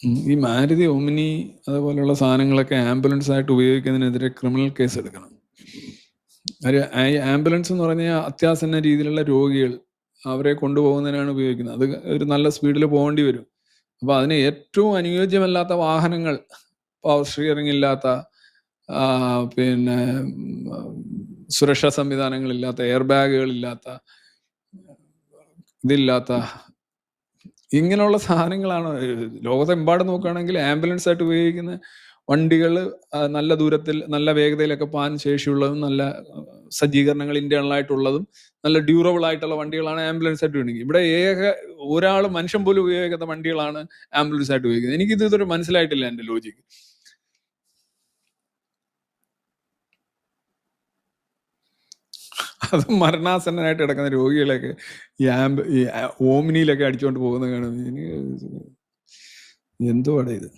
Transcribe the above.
ഈ മാരുതി ഓമിനി അതുപോലെയുള്ള സാധനങ്ങളൊക്കെ ആംബുലൻസ് ആയിട്ട് ഉപയോഗിക്കുന്നതിനെതിരെ ക്രിമിനൽ കേസ് എടുക്കണം. ഈ ആംബുലൻസ് എന്ന് പറഞ്ഞാൽ അത്യാസന്ന രീതിയിലുള്ള രോഗികൾ അവരെ കൊണ്ടുപോകുന്നതിനാണ് ഉപയോഗിക്കുന്നത്. അത് ഒരു നല്ല സ്പീഡിൽ പോകേണ്ടി വരും. അപ്പോൾ അതിന് ഏറ്റവും അനുയോജ്യമല്ലാത്ത വാഹനങ്ങൾ, പവർ സ്റ്റിയറിംഗ് ഇല്ലാത്ത, പിന്നെ സുരക്ഷാ സംവിധാനങ്ങളില്ലാത്ത, എയർ ബാഗുകളില്ലാത്ത, ഇതില്ലാത്ത ഇങ്ങനെയുള്ള സാധനങ്ങളാണ്. ലോകത്തെമ്പാടും നോക്കുകയാണെങ്കിൽ ആംബുലൻസ് ആയിട്ട് ഉപയോഗിക്കുന്ന വണ്ടികൾ നല്ല ദൂരത്തിൽ നല്ല വേഗതയിലൊക്കെ പോകാൻ ശേഷിയുള്ളതും നല്ല സജ്ജീകരണങ്ങൾ ഇന്റേണലായിട്ടുള്ളതും നല്ല ഡ്യൂറബിൾ ആയിട്ടുള്ള വണ്ടികളാണ് ആംബുലൻസ് ആയിട്ട് ഉപയോഗിക്കുന്നത്. ഇവിടെ ഒരാൾ മനുഷ്യൻ പോലും ഉപയോഗിക്കാത്ത വണ്ടികളാണ് ആംബുലൻസ് ആയിട്ട് ഉപയോഗിക്കുന്നത്. എനിക്കിത് ഇതൊരു മനസ്സിലായിട്ടില്ല എൻ്റെ ലോജിക്ക്. അത് മരണാസന്നനായിട്ട് കിടക്കുന്ന രോഗികളെയൊക്കെ ഈ ഓമിനിയിലൊക്കെ അടിച്ചുകൊണ്ട് പോകുന്ന കാണുന്നത് എനിക്ക് എന്തുവാടെ ഇത്.